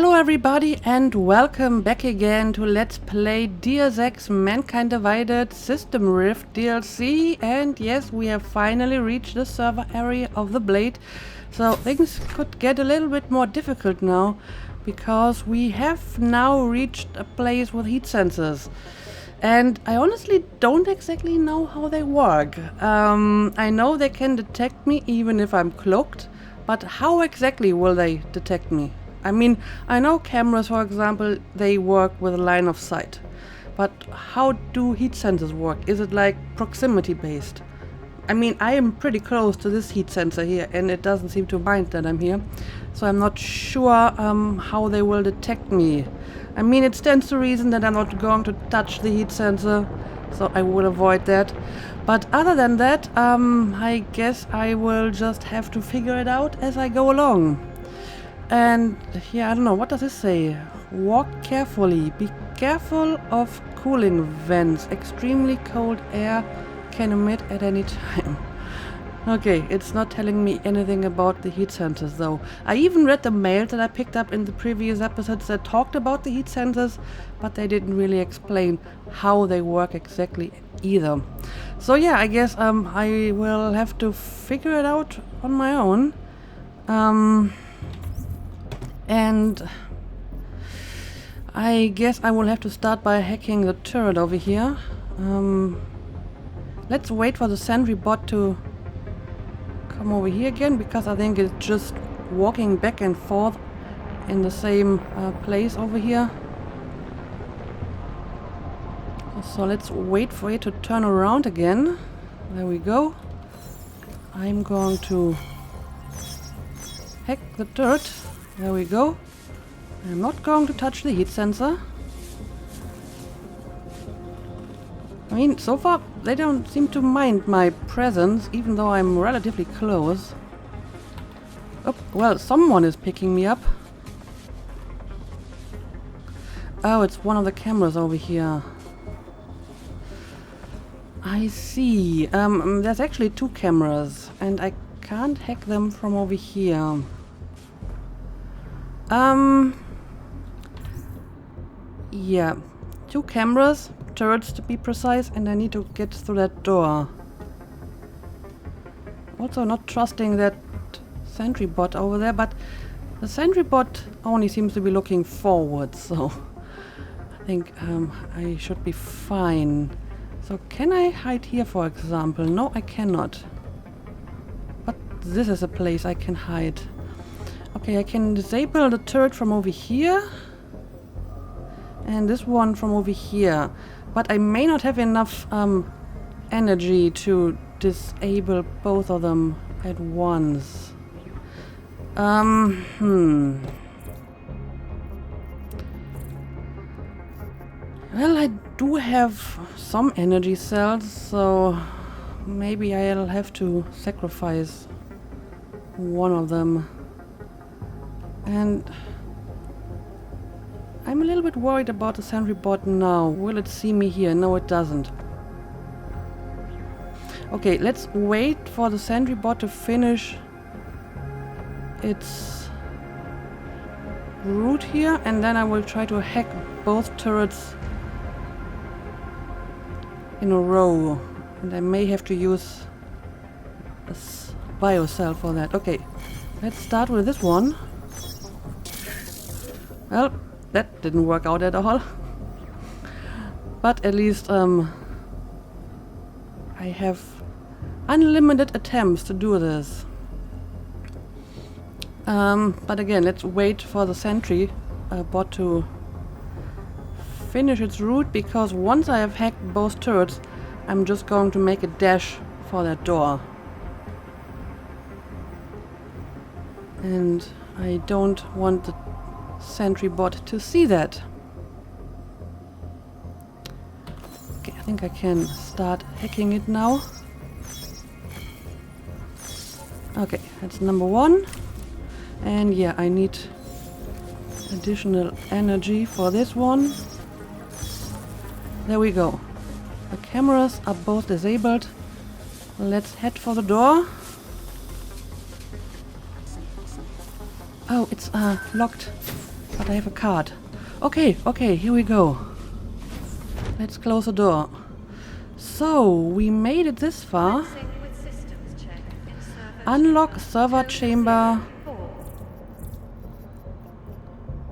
Hello everybody and welcome back again to Let's Play Deus Ex Mankind Divided System Rift DLC. And yes, we have finally reached the server area of the Blade. So things could get a little bit more difficult now, because we have now reached a place with heat sensors. And I honestly don't exactly know how they work. I know they can detect me even if I'm cloaked, but how exactly will they detect me? I mean, I know cameras, for example, they work with line of sight. But how do heat sensors work? Is it like proximity based? I mean, I am pretty close to this heat sensor here and it doesn't seem to mind that I'm here. So I'm not sure how they will detect me. I mean, it stands to reason that I'm not going to touch the heat sensor, so I will avoid that. But other than that, I guess I will just have to figure it out as I go along. And yeah, I don't know, what does this say? Walk carefully, be careful of cooling vents. Extremely cold air can emit at any time. Okay, it's not telling me anything about the heat sensors though. I even read the mail that I picked up in the previous episodes that talked about the heat sensors, but they didn't really explain how they work exactly either. So yeah, I guess I will have to figure it out on my own. And I guess I will have to start by hacking the turret over here. Let's wait for the sentry bot to come over here again, because I think it's just walking back and forth in the same place over here. So let's wait for it to turn around again. There we go. I'm going to hack the turret. There we go. I'm not going to touch the heat sensor. I mean, so far they don't seem to mind my presence, even though I'm relatively close. Oh, well, someone is picking me up. Oh, it's one of the cameras over here. I see. There's actually two cameras, and I can't hack them from over here. Yeah, two cameras, turrets to be precise, and I need to get through that door. Also not trusting that sentry bot over there, but the sentry bot only seems to be looking forward, so I think I should be fine. So can I hide here, for example? No, I cannot. But this is a place I can hide. Okay, I can disable the turret from over here. And this one from over here. But I may not have enough energy to disable both of them at once. Well, I do have some energy cells, so maybe I'll have to sacrifice one of them. And I'm a little bit worried about the sentry bot now. Will it see me here? No, it doesn't. Okay, let's wait for the sentry bot to finish its route here, and then I will try to hack both turrets in a row. And I may have to use a biocell for that. Okay, let's start with this one. Well, that didn't work out at all. But at least I have unlimited attempts to do this. But again, let's wait for the sentry bot to finish its route, because once I have hacked both turrets, I'm just going to make a dash for that door. And I don't want the sentry bot to see that. Okay, I think I can start hacking it now. Okay, that's number one. And yeah, I need additional energy for this one. There we go. The cameras are both disabled. Let's head for the door. Oh, it's locked. But I have a card. Okay, okay, here we go. Let's close the door. So, we made it this far. Unlock server chamber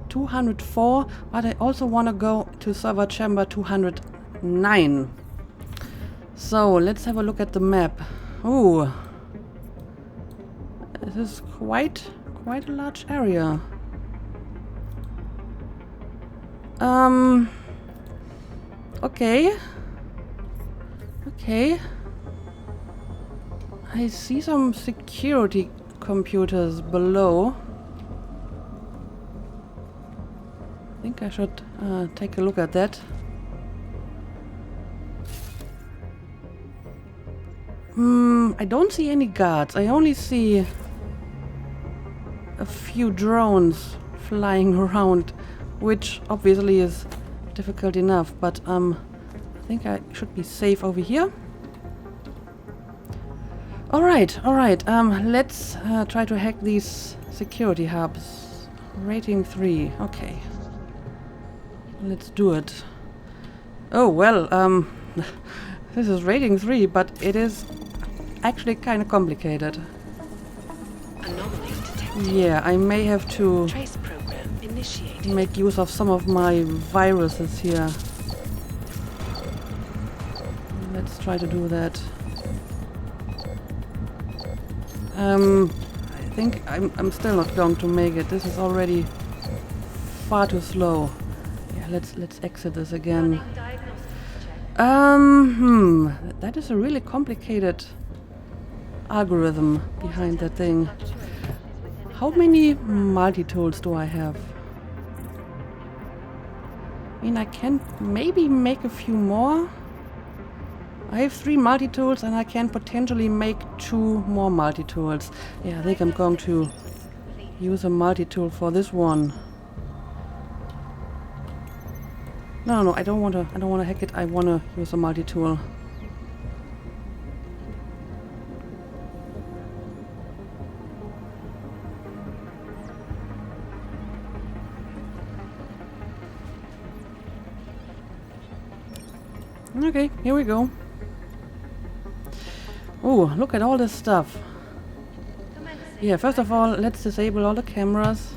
204, but I also want to go to server chamber 209. So, let's have a look at the map. Ooh. This is quite a large area. Okay. Okay. I see some security computers below. I think I should take a look at that. I don't see any guards. I only see a few drones flying around, which obviously is difficult enough, but I think I should be safe over here. Alright, let's try to hack these security hubs. Rating 3, okay. Let's do it. Oh, well, this is rating 3, but it is actually kind of complicated. Yeah, I may have to make use of some of my viruses here. Let's try to do that. I think I'm still not going to make it. This is already far too slow. Yeah, let's exit this again. That is a really complicated algorithm behind that thing. How many multi-tools do I have? I mean, I can maybe make a few more. I have 3 multi-tools and I can potentially make 2 more multi-tools. Yeah, I think I'm going to use a multi-tool for this one. No, I don't want to hack it. I want to use a multi-tool. Okay, here we go. Oh, look at all this stuff. Yeah, first of all, let's disable all the cameras.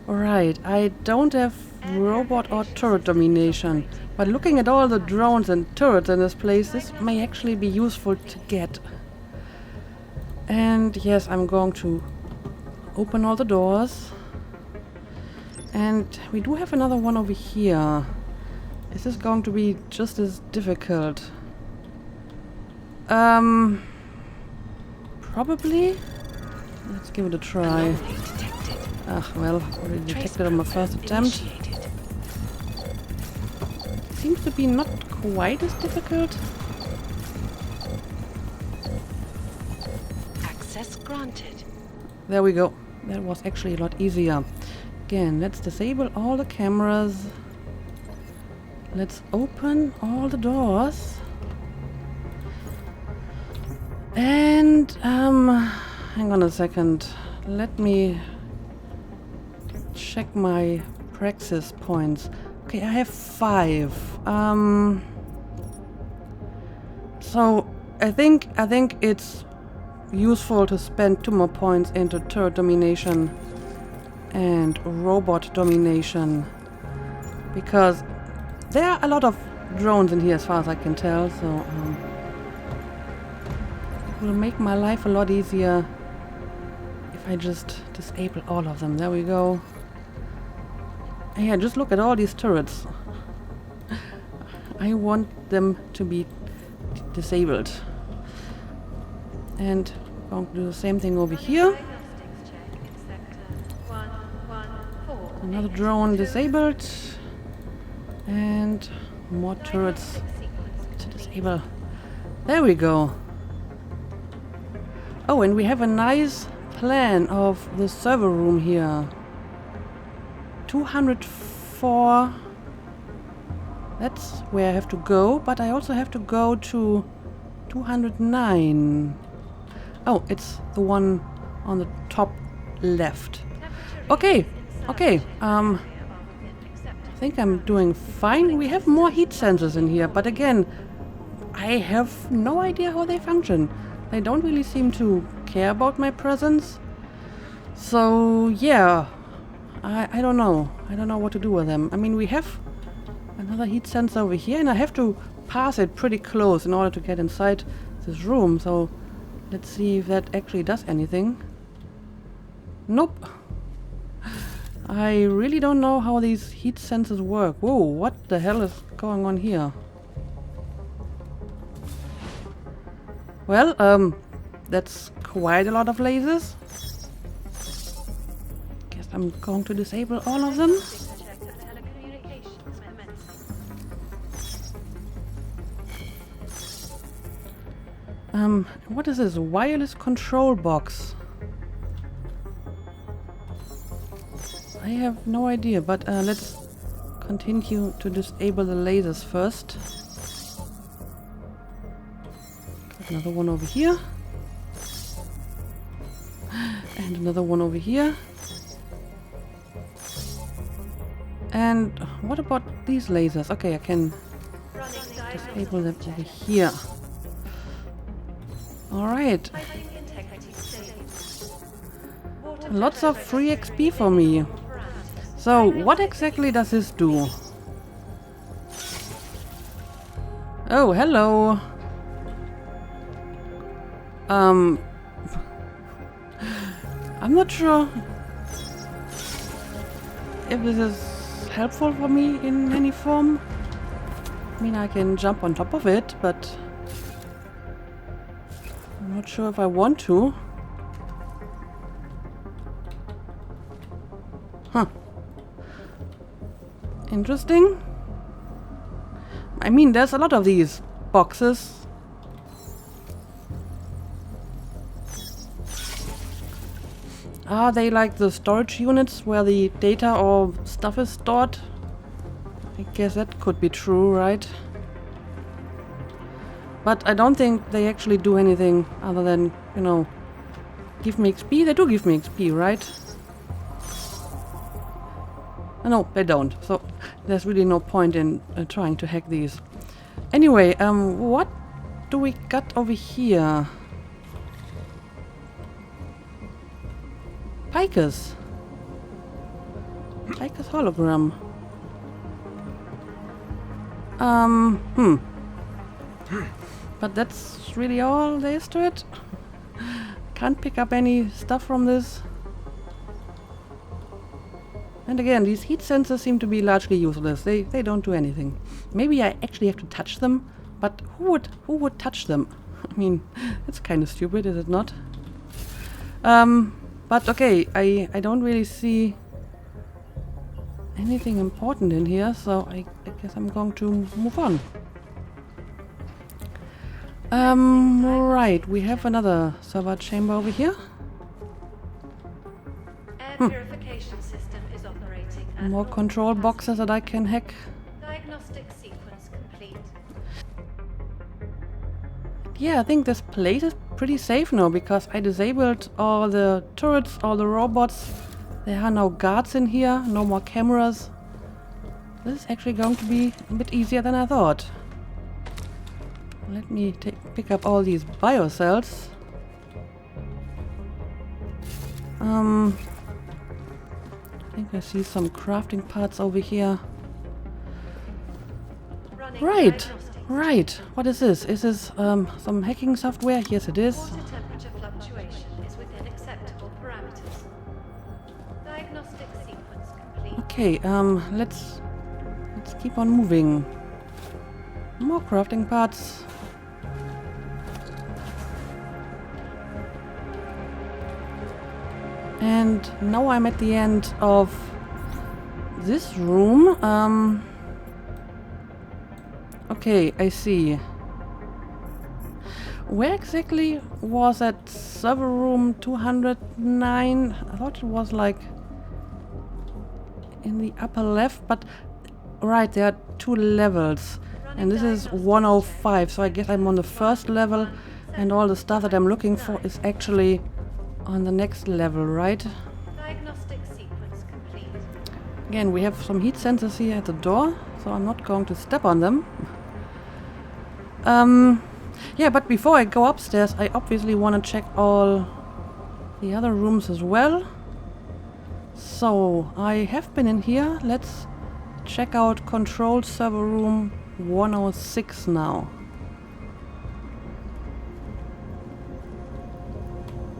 Alright, I don't have robot or turret domination, but looking at all the drones and turrets in this place, this may actually be useful to get. And yes, I'm going to open all the doors. And we do have another one over here. Is this going to be just as difficult? Probably. Let's give it a try. Ah, well, already detected on my first attempt. Seems to be not quite as difficult. Access granted. There we go. That was actually a lot easier. Again, let's disable all the cameras. Let's open all the doors. And, hang on a second. Let me check my praxis points. Okay, I have 5. So I think it's useful to spend 2 more points into turret domination and robot domination, because there are a lot of drones in here as far as I can tell, so it will make my life a lot easier if I just disable all of them. There we go. And yeah, just look at all these turrets. I want them to be disabled. And I'm going to do the same thing over here. Another drone disabled. And more turrets to disable. There we go. Oh, and we have a nice plan of the server room here. 204. That's where I have to go, but I also have to go to 209. Oh, it's the one on the top left. Okay, Okay, I think I'm doing fine. We have more heat sensors in here, but again, I have no idea how they function. They don't really seem to care about my presence. So, yeah, I don't know. I don't know what to do with them. I mean, we have another heat sensor over here, and I have to pass it pretty close in order to get inside this room. So, let's see if that actually does anything. Nope. I really don't know how these heat sensors work. Whoa, what the hell is going on here? Well, that's quite a lot of lasers. Guess I'm going to disable all of them. What is this? Wireless control box. I have no idea, but let's continue to disable the lasers first. Got another one over here. And another one over here. And what about these lasers? Okay, I can disable them over here. Alright. Lots of free XP for me. So, what exactly does this do? Oh, hello. I'm not sure if this is helpful for me in any form. I mean, I can jump on top of it, but I'm not sure if I want to. Huh. Interesting. I mean, there's a lot of these boxes. Are they like the storage units where the data or stuff is stored? I guess that could be true, right? But I don't think they actually do anything other than, you know, give me XP. They do give me XP, right? No, they don't. So there's really no point in trying to hack these. Anyway, what do we got over here? Picus. Picus hologram. But that's really all there is to it. Can't pick up any stuff from this. And again, these heat sensors seem to be largely useless. They don't do anything. Maybe I actually have to touch them, but who would touch them? I mean, it's kind of stupid, is it not? But okay, I don't really see anything important in here, so I guess I'm going to move on. Right, we have another server chamber over here. Air purification system is operating. More control boxes that I can hack. Diagnostic sequence complete. Yeah, I think this place is pretty safe now because I disabled all the turrets, all the robots. There are no guards in here, no more cameras. This is actually going to be a bit easier than I thought. Let me pick up all these biocells. I think I see some crafting parts over here. Right. What is this? Is this some hacking software? Yes, it is. Water temperature fluctuation is within acceptable parameters. Diagnostic sequence complete. Okay, let's keep on moving. More crafting parts. And now I'm at the end of this room. Okay, I see. Where exactly was that server room 209? I thought it was like in the upper left, but right, there are 2 levels. And this is 105, so I guess I'm on the first level and all the stuff that I'm looking for is actually on the next level, right? Diagnostic sequence complete. Again, we have some heat sensors here at the door, so I'm not going to step on them. Yeah, but before I go upstairs, I obviously want to check all the other rooms as well. So, I have been in here. Let's check out control server room 106 now.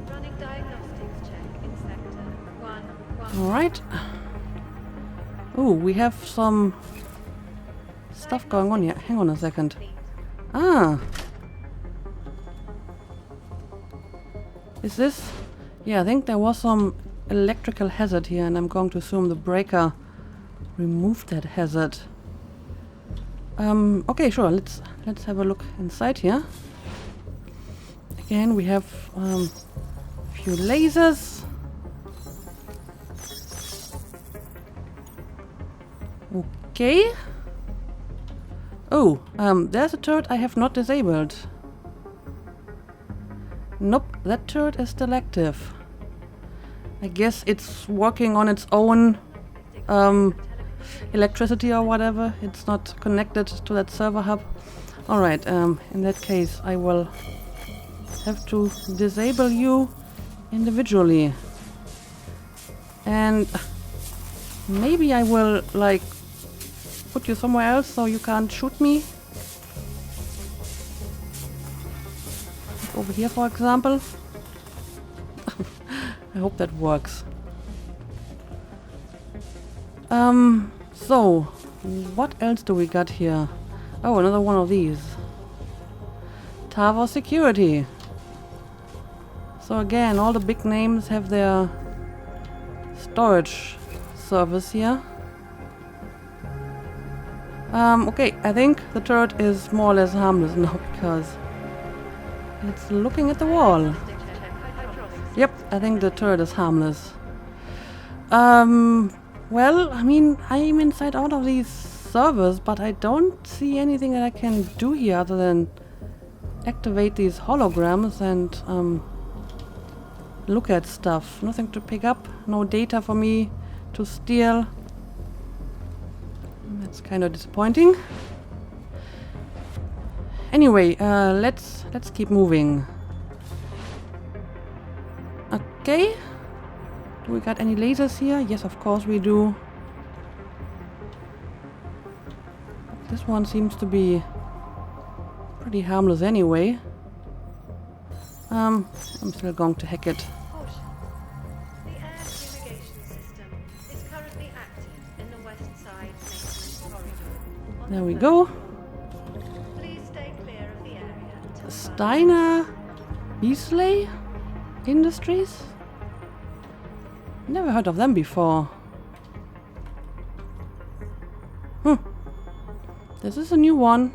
Running diagnostics check in sector 1. Alright. Oh, we have some stuff going on here. Hang on a second. Ah. Is this... Yeah, I think there was some electrical hazard here, and I'm going to assume the breaker removed that hazard. Okay, sure. Let's have a look inside here. Again, we have a few lasers. Okay. Oh, there's a turret I have not disabled. Nope, that turret is still active. I guess it's working on its own electricity or whatever. It's not connected to that server hub. Alright, in that case I will have to disable you individually. And maybe I will, like, put you somewhere else so you can't shoot me. Over here, for example. I hope that works. So, what else do we got here? Oh, another one of these. Tower security. So again, all the big names have their storage service here. Okay, I think the turret is more or less harmless now because it's looking at the wall. Yep, I think the turret is harmless. Well, I mean, I'm inside all of these servers, but I don't see anything that I can do here other than activate these holograms and look at stuff. Nothing to pick up, no data for me to steal. That's kind of disappointing. Anyway, let's keep moving. Okay. Do we got any lasers here? Yes, of course we do. This one seems to be pretty harmless anyway. I'm still going to hack it. Caution. The air fumigation system is currently active in the west side maintenance corridor. On There the we third go. floor. Please stay clear of the area until Steiner Beasley Industries? Never heard of them before. This is a new one.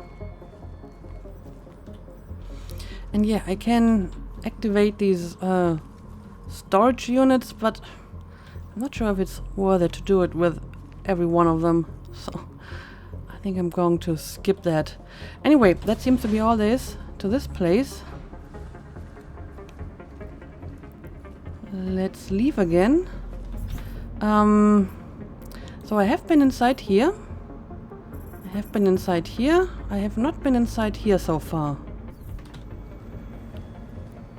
And yeah, I can activate these storage units, but I'm not sure if it's worth it to do it with every one of them. So I think I'm going to skip that. Anyway, that seems to be all there is to this place. Let's leave again. So I have been inside here. I have been inside here. I have not been inside here so far.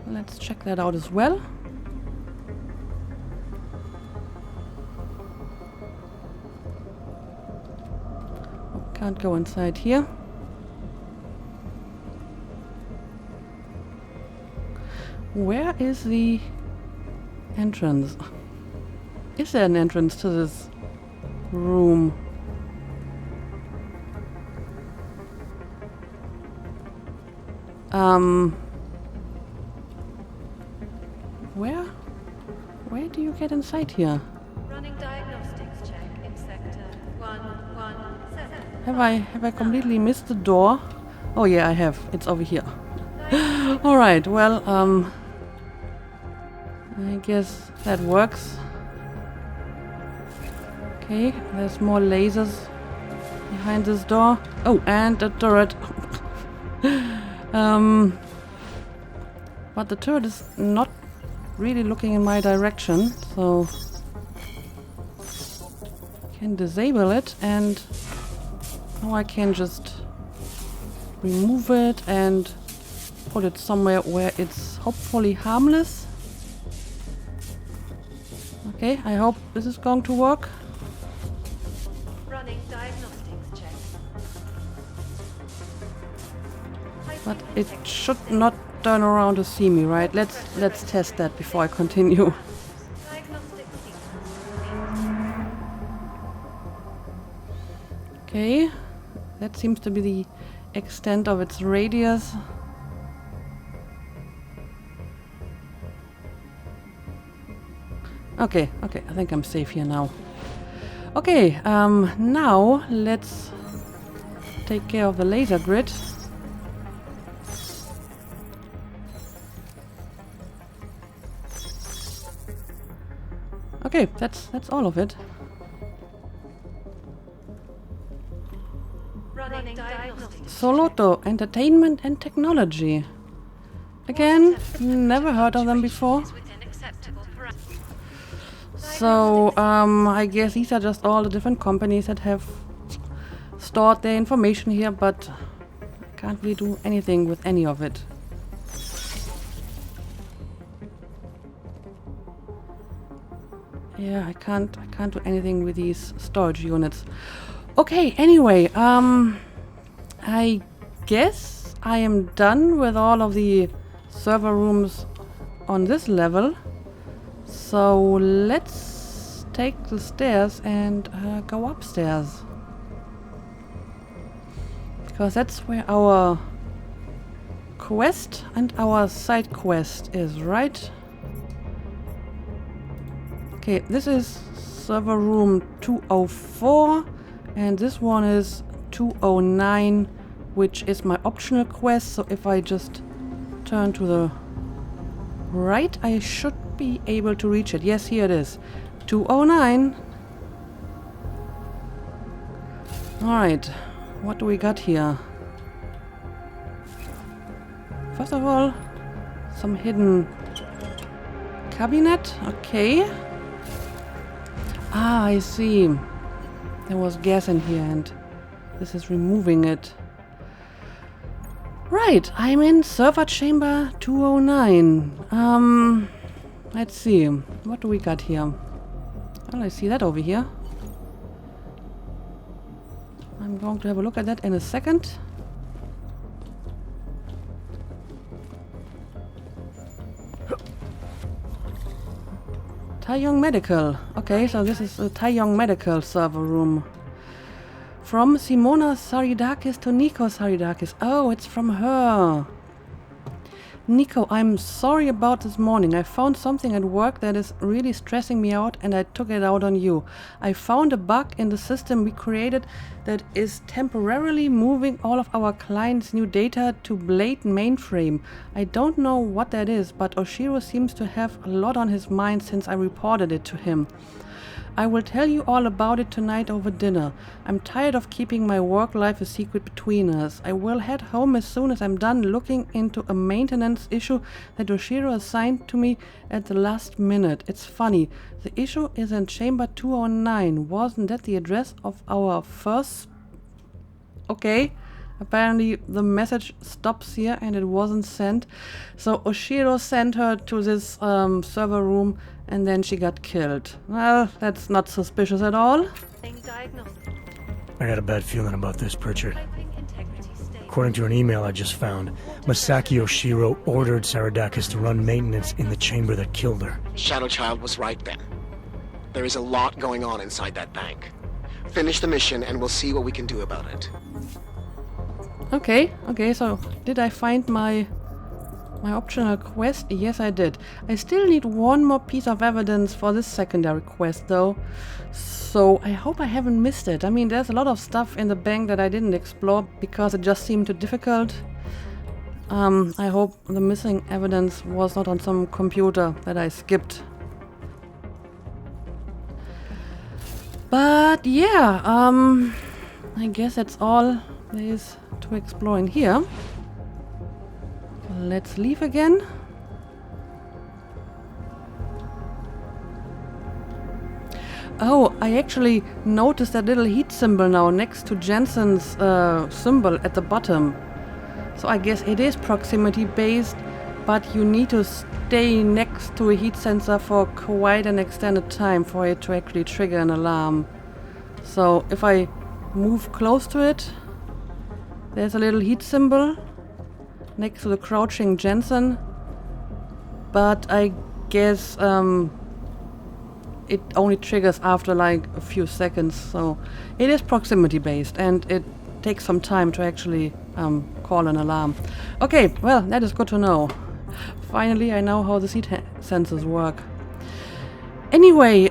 Let's check that out as well. Can't go inside here. Where is the entrance? Is there an entrance to this room? Where do you get inside here? running diagnostics check in sector 117. Have I completely missed the door? Oh yeah, I have. It's over here. Alright, well, I guess that works. Okay, there's more lasers behind this door. Oh, and a turret. But the turret is not really looking in my direction, so... can disable it, and now I can just remove it and put it somewhere where it's hopefully harmless. Okay, I hope this is going to work. Running diagnostics check. But it should not turn around to see me, right? Let's test that before I continue. Diagnostic sequence. Okay, that seems to be the extent of its radius. Okay, I think I'm safe here now. Okay, now let's take care of the laser grid. Okay, that's all of it. Running diagnostics. Soloto, entertainment and technology. Again, never heard of them before. Within acceptable parameters. So, I guess these are just all the different companies that have stored their information here, but I can't really do anything with any of it. Yeah, I can't do anything with these storage units. Okay, anyway, I guess I am done with all of the server rooms on this level. So let's take the stairs and go upstairs. Because that's where our quest and our side quest is, right? Okay, this is server room 204 and this one is 209, which is my optional quest. So if I just turn to the right, I should be able to reach it. Yes, here it is. 209. Alright, what do we got here? First of all, some hidden cabinet. Okay. Ah, I see. There was gas in here and this is removing it. Right, I'm in server chamber 209. Let's see. What do we got here? Well, I see that over here. I'm going to have a look at that in a second. Taeyong Medical. Okay, so this is a Taeyong Medical server room. From Simona Saridakis to Nico Saridakis. Oh, it's from her. Nico, I'm sorry about this morning. I found something at work that is really stressing me out and I took it out on you. I found a bug in the system we created that is temporarily moving all of our clients' new data to Blade mainframe. I don't know what that is, but Oshiro seems to have a lot on his mind since I reported it to him. I will tell you all about it tonight over dinner. I'm tired of keeping my work life a secret between us. I will head home as soon as I'm done looking into a maintenance issue that Oshiro assigned to me at the last minute. It's funny. The issue is in chamber 209. Wasn't that the address of our first... Okay. Apparently the message stops here and it wasn't sent. So Oshiro sent her to this server room and then she got killed. Well, that's not suspicious at all. Diagnostic. I got a bad feeling about this, Pritchard. Piping integrity stable. According to an email I just found, Masaki Oshiro ordered Saradakis to run maintenance in the chamber that killed her. Shadow Child was right then. There is a lot going on inside that bank. Finish the mission and we'll see what we can do about it. Okay, so did I find my optional quest? Yes, I did. I still need one more piece of evidence for this secondary quest though. So I hope I haven't missed it. I mean, there's a lot of stuff in the bank that I didn't explore because it just seemed too difficult. I hope the missing evidence was not on some computer that I skipped. But yeah, I guess that's all there is to explore in here. Let's leave again. Oh, I actually noticed that little heat symbol now next to Jensen's symbol at the bottom. So I guess it is proximity based, but you need to stay next to a heat sensor for quite an extended time for it to actually trigger an alarm. So if I move close to it, there's a little heat symbol next to the crouching Jensen, but I guess it only triggers after like a few seconds, so it is proximity based and it takes some time to actually call an alarm. Okay, well, that is good to know. Finally, I know how the heat sensors work. Anyway,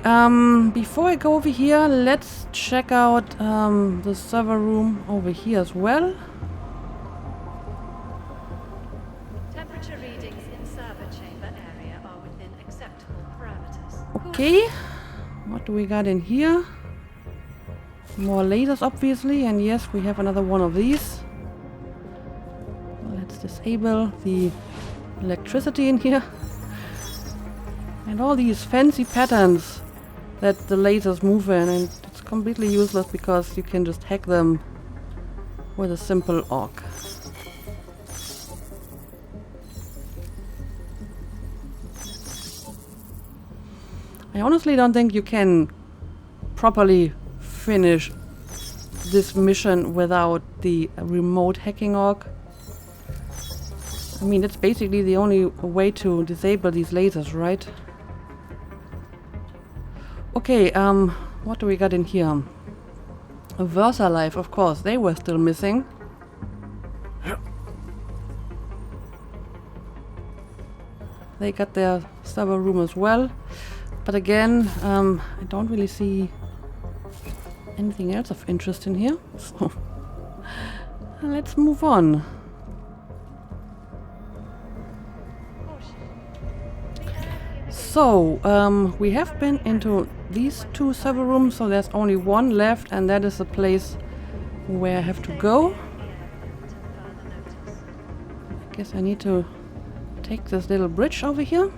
before I go over here, let's check out the server room over here as well. Temperature readings in server chamber area are within acceptable parameters. Okay, what do we got in here? More lasers, obviously, and yes, we have another one of these. Let's disable the electricity in here. And all these fancy patterns that the lasers move in, and it's completely useless because you can just hack them with a simple AUG. I honestly don't think you can properly finish this mission without the remote hacking AUG. I mean, it's basically the only way to disable these lasers, right? Okay, what do we got in here? A Versa Life, of course, they were still missing. They got their server room as well. But again, I don't really see anything else of interest in here. So let's move on. So, we have been into these two server rooms, so there's only one left, and that is the place where I have to go. I guess I need to take this little bridge over here.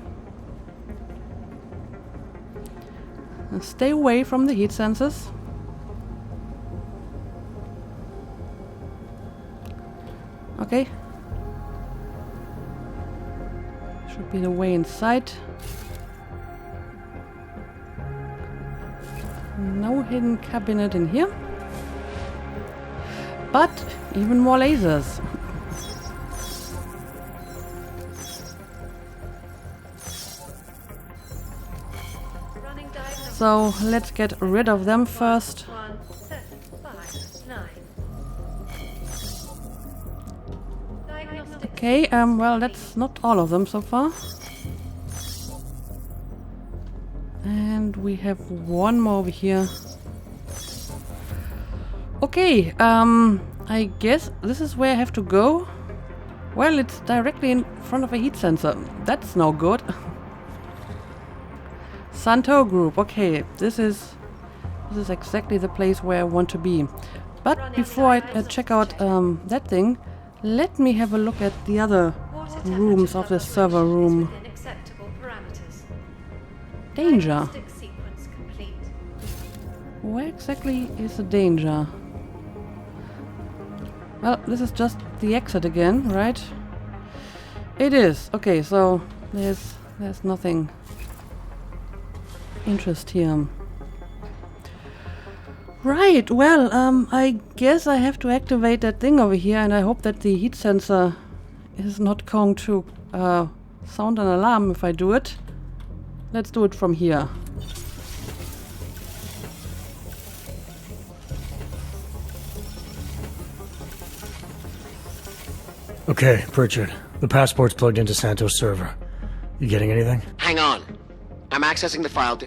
And stay away from the heat sensors. Okay. Should be the way inside. No hidden cabinet in here. But even more lasers. So let's get rid of them first. Okay, well, that's not all of them so far. And we have one more over here. Okay, I guess this is where I have to go. Well, it's directly in front of a heat sensor. That's no good. Santo Group. Okay, this is exactly the place where I want to be. But before I check out that thing, let me have a look at the other rooms of the server room. Danger. Where exactly is the danger? Well, this is just the exit again, right? It is. Okay, so there's nothing interest here. Right, well, I guess I have to activate that thing over here, and I hope that the heat sensor is not going to sound an alarm if I do it. Let's do it from here. Okay, Pritchard. The passport's plugged into Santo's server. You getting anything? Hang on. I'm accessing the file.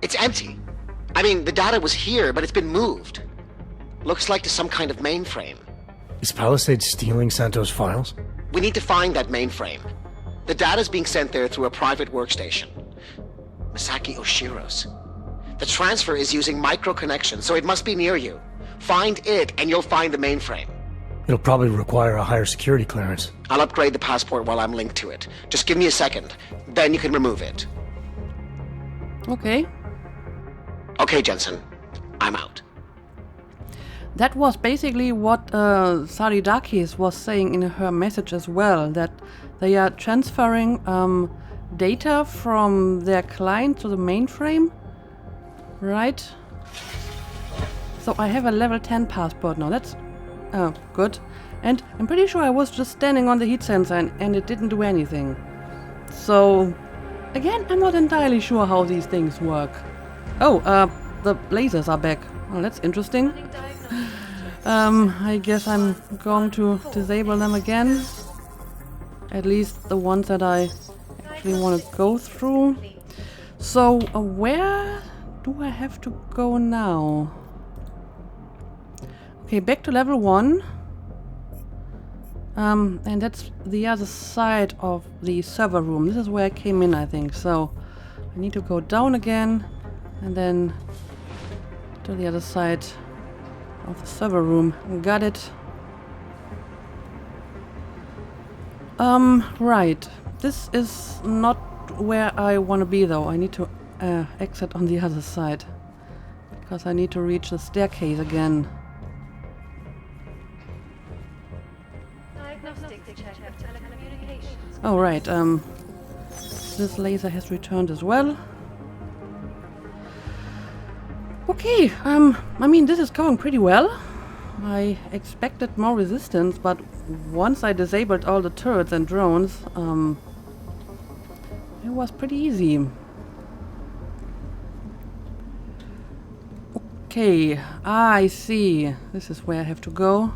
It's empty. I mean, the data was here, but it's been moved. Looks like to some kind of mainframe. Is Palisade stealing Santo's files? We need to find that mainframe. The data's being sent there through a private workstation. Masaki Oshiro's. The transfer is using micro connection, so it must be near you. Find it, and you'll find the mainframe. It'll probably require a higher security clearance. I'll upgrade the passport while I'm linked to it. Just give me a second. Then you can remove it. Okay, Okay, Jensen. I'm out. That was basically what Saridakis was saying in her message as well, that they are transferring data from their client to the mainframe, right? So I have a level 10 passport now, that's good. And I'm pretty sure I was just standing on the heat sensor and it didn't do anything. So, again, I'm not entirely sure how these things work. Oh, the lasers are back. Well, that's interesting. Running diagnostics. I guess I'm going to disable them again. At least the ones that I actually want to go through. So, where do I have to go now? Okay, back to level 1. And that's the other side of the server room. This is where I came in, I think. So, I need to go down again and then to the other side of the server room. Got it. Right. This is not where I want to be though. I need to exit on the other side because I need to reach the staircase again. Diagnostics check of telecommunications. Oh, right. This laser has returned as well. Okay, I mean, this is going pretty well. I expected more resistance, but once I disabled all the turrets and drones, it was pretty easy. Okay, I see. This is where I have to go.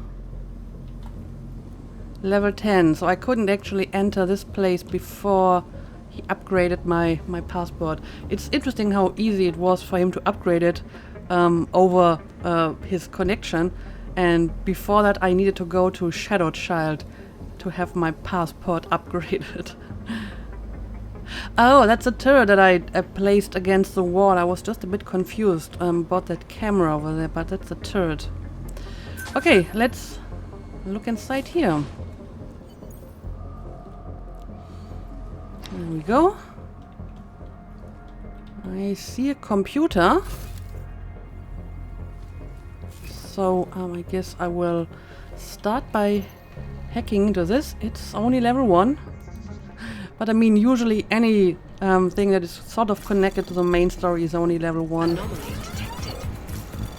Level 10, so I couldn't actually enter this place before he upgraded my passport. It's interesting how easy it was for him to upgrade it over his connection, and before that I needed to go to Shadow Child to have my passport upgraded. Oh, that's a turret that I placed against the wall. I was just a bit confused about that camera over there, but that's a turret. Okay, let's look inside here. There we go. I see a computer. So I guess I will start by hacking into this. It's only level 1. But I mean, usually any thing that is sort of connected to the main story is only level 1.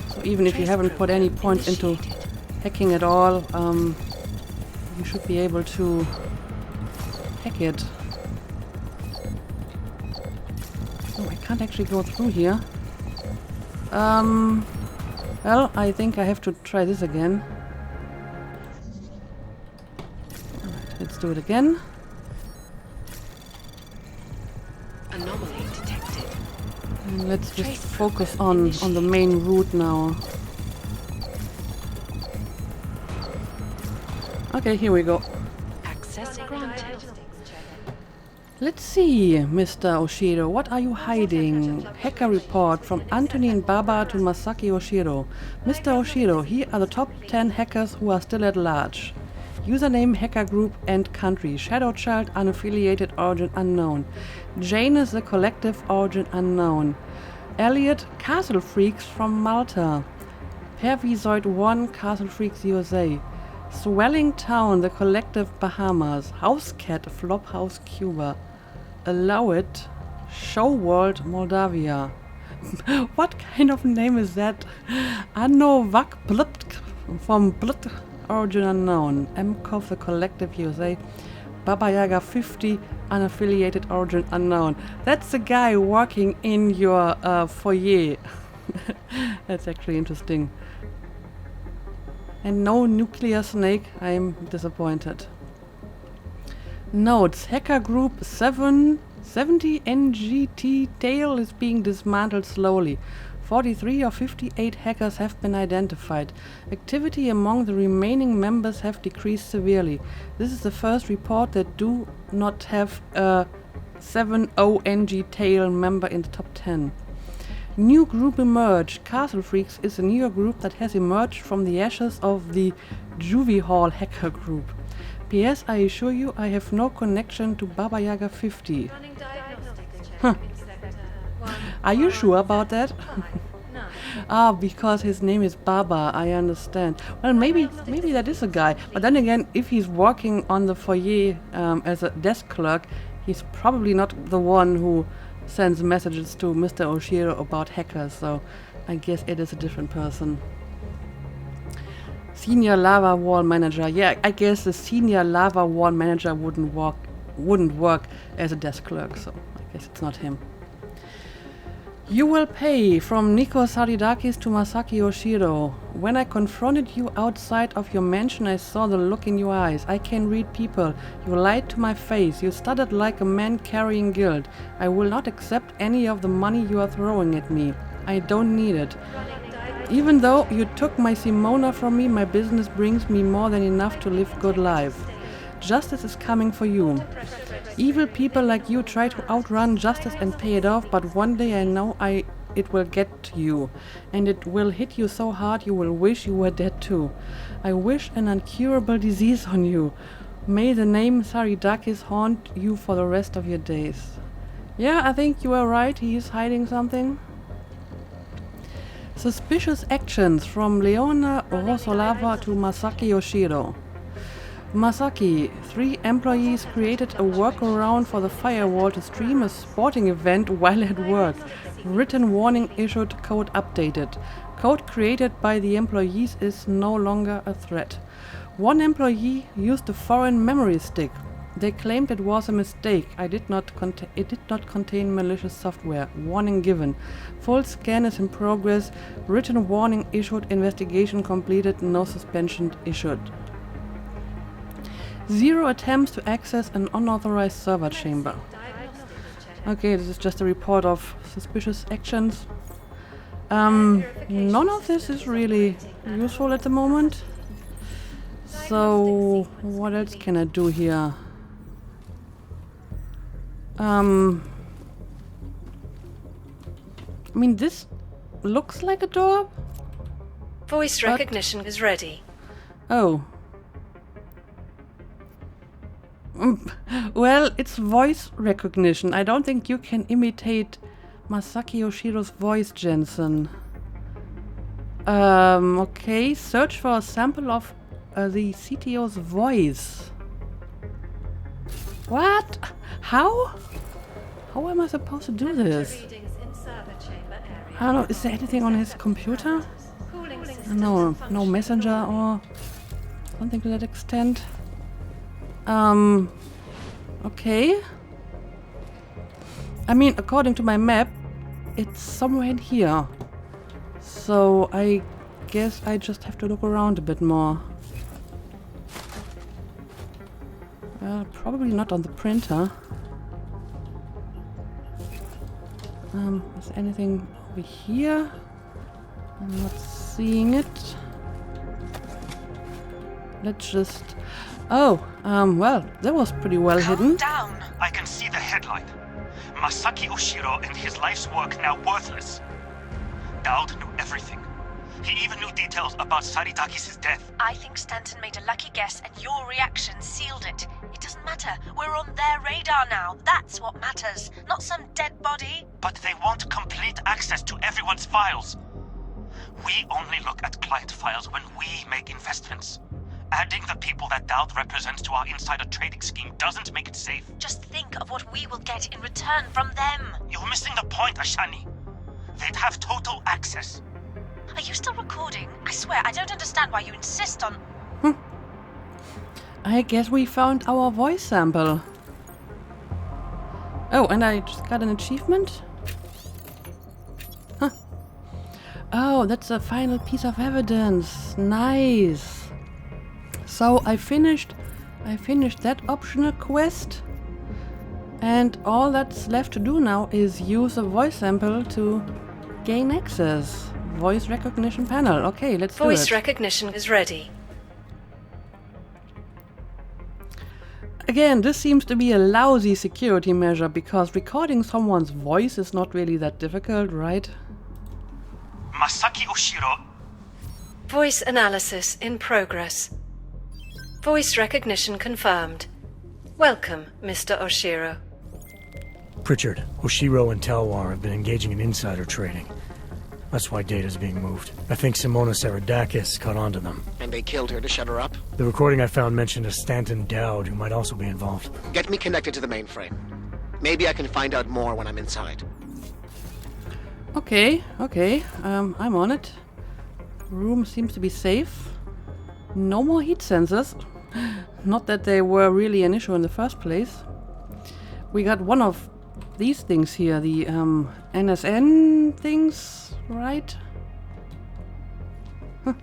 So even if you haven't put any points into hacking at all, you should be able to hack it. Oh, I can't actually go through here. Well, I think I have to try this again. Alright, let's do it again. Anomaly detected. And let's just focus on the main route now. Okay, here we go. Access granted. Let's see, Mr. Oshiro, what are you hiding? Hacker report from Anthony and Baba to Masaki Oshiro. Mr. Oshiro, here are the top 10 hackers who are still at large. Username, hacker group and country. Shadow Child, unaffiliated, origin unknown. Jane is the collective, origin unknown. Elliot, Castle Freaks from Malta. Pervisoid 1, Castle Freaks USA. Swelling Town, the collective, Bahamas. House Cat, Flophouse, Cuba. Allow It, Show World, Moldavia. What kind of name is that? Anno Vak Blut from Blut, origin unknown. MCOV, the collective, USA. Baba Yaga 50, unaffiliated, origin unknown. That's the guy working in your foyer. That's actually interesting. And no nuclear snake, I'm disappointed. Notes, hacker group 770 NGT tail is being dismantled slowly. 43 of 58 hackers have been identified. Activity among the remaining members have decreased severely. This is the first report that do not have a 70 NG tail member in the top 10. New group emerged. Castle Freaks is a newer group that has emerged from the ashes of the Juvie Hall hacker group. P.S. I assure you I have no connection to Baba Yaga 50. Running diagnostics check Huh. in sector 1. Are you sure about that? Ah, because his name is Baba, I understand. Well, maybe that is a guy. But then again, if he's working on the foyer as a desk clerk, he's probably not the one who sends messages to Mr. Oshiro about hackers, so I guess it is a different person. Senior lava wall manager. Yeah, I guess the senior lava wall manager wouldn't work as a desk clerk, so I guess it's not him. You will pay, from Nico Saridakis to Masaki Oshiro. When I confronted you outside of your mansion, I saw the look in your eyes. I can read people. You lied to my face. You stuttered like a man carrying guilt. I will not accept any of the money you are throwing at me. I don't need it. Even though you took my Simona from me, my business brings me more than enough to live good life. Justice is coming for you. Evil people like you try to outrun justice and pay it off, but one day I know it will get to you, and it will hit you so hard you will wish you were dead too. I wish an incurable disease on you. May the name Saridakis haunt you for the rest of your days. Yeah, I think you are right, he is hiding something. Suspicious actions, from Leona Rosolava to Masaki Yoshiro. Masaki, 3 employees created a workaround for the firewall to stream a sporting event while at work. Written warning issued, code updated. Code created by the employees is no longer a threat. One employee used a foreign memory stick. They claimed it was a mistake. It did not contain malicious software. Warning given. Full scan is in progress. Written warning issued. Investigation completed. No suspension issued. 0 attempts to access an unauthorized server chamber. Okay, this is just a report of suspicious actions. None of this is really useful at the moment. So, what else can I do here? I mean, this looks like a door. Voice recognition is ready. Oh. Well, it's voice recognition. I don't think you can imitate Masaki Yoshiro's voice, Jensen. Okay, search for a sample of the CTO's voice. What? How? How am I supposed to do this? I don't know, is there anything on his computer? No messenger or something to that extent. Okay. I mean, according to my map, it's somewhere in here. So I guess I just have to look around a bit more. Probably not on the printer. Is anything over here? I'm not seeing it. Let's just... Oh, well, that was pretty well hidden. Calm down. I can see the headline. Masaki Oshiro and his life's work now worthless. Dowd knew everything. He even knew details about Saridakis' death. I think Stanton made a lucky guess and your reaction sealed it. It doesn't matter. We're on their radar now. That's what matters. Not some dead body. But they want complete access to everyone's files. We only look at client files when we make investments. Adding the people that Dowd represents to our insider trading scheme doesn't make it safe. Just think of what we will get in return from them. You're missing the point, Ashani. They'd have total access. Are you still recording? I swear, I don't understand why you insist on... I guess we found our voice sample. Oh, and I just got an achievement? Huh. Oh, that's a final piece of evidence. Nice. So I finished that optional quest. And all that's left to do now is use a voice sample to gain access. Voice recognition panel. Okay, let's do it. Voice recognition is ready. Again, this seems to be a lousy security measure because recording someone's voice is not really that difficult, right? Masaki Oshiro. Voice analysis in progress. Voice recognition confirmed. Welcome, Mr. Oshiro. Pritchard, Oshiro and Talwar have been engaging in insider trading. That's why data's being moved. I think Simona Saradakis caught on to them. And they killed her to shut her up? The recording I found mentioned a Stanton Dowd who might also be involved. Get me connected to the mainframe. Maybe I can find out more when I'm inside. Okay, okay. I'm on it. Room seems to be safe. No more heat sensors. Not that they were really an issue in the first place. We got one of these things here, the NSN things, right? Huh.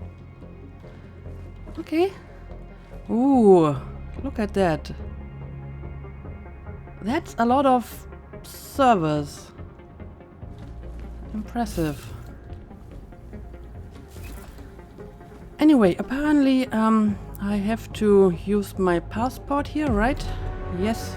Okay. Ooh, look at that. That's a lot of servers. Impressive. Anyway, apparently I have to use my passport here, right? Yes.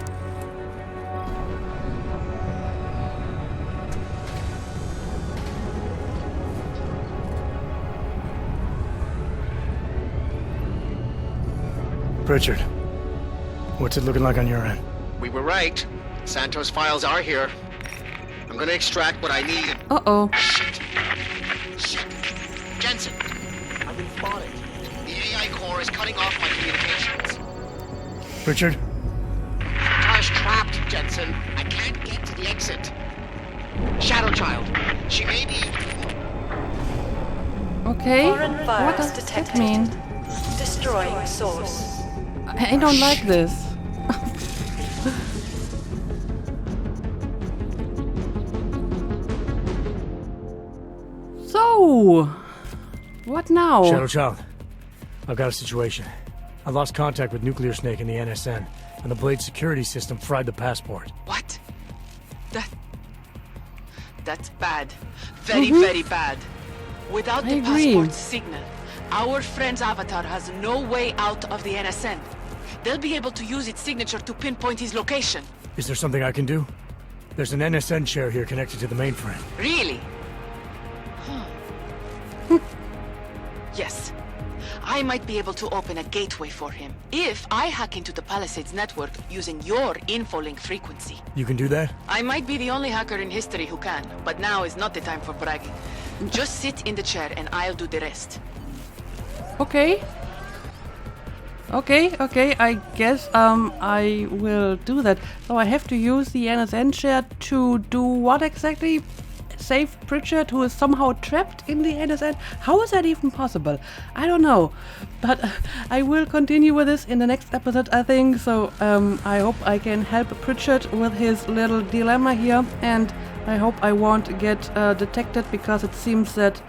Pritchard, what's it looking like on your end? We were right. Santos' files are here. I'm gonna extract what I need. Uh-oh. Shit. Shit. Jensen, I've been spotted. The AI core is cutting off my communications. Pritchard? Tara's trapped, Jensen. I can't get to the exit. Shadow Child. She may be... Okay. Foreign What virus does that detected. mean? Destroying source. I don't like this. So, what now? Shadow Child, I've got a situation. I lost contact with Nuclear Snake and the NSN, and the Blade security system fried the passport. What? That's bad. Very, very bad. Without I the agree. passport signal, our friend's avatar has no way out of the NSN. They'll be able to use its signature to pinpoint his location. Is there something I can do? There's an NSN chair here connected to the mainframe. Really? Yes. I might be able to open a gateway for him if I hack into the Palisades network using your infolink frequency. You can do that? I might be the only hacker in history who can, but now is not the time for bragging. Just sit in the chair and I'll do the rest. Okay. Okay, I guess I will do that. So I have to use the NSN chair to do what exactly? Save Pritchard, who is somehow trapped in the NSN? How is that even possible? I don't know. But I will continue with this in the next episode, I think. So I hope I can help Pritchard with his little dilemma here. And I hope I won't get detected, because it seems that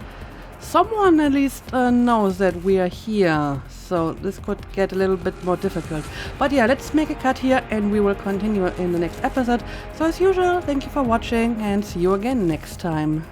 someone at least knows that we are here. So this could get a little bit more difficult. But yeah, let's make a cut here and we will continue in the next episode. So as usual, thank you for watching and see you again next time.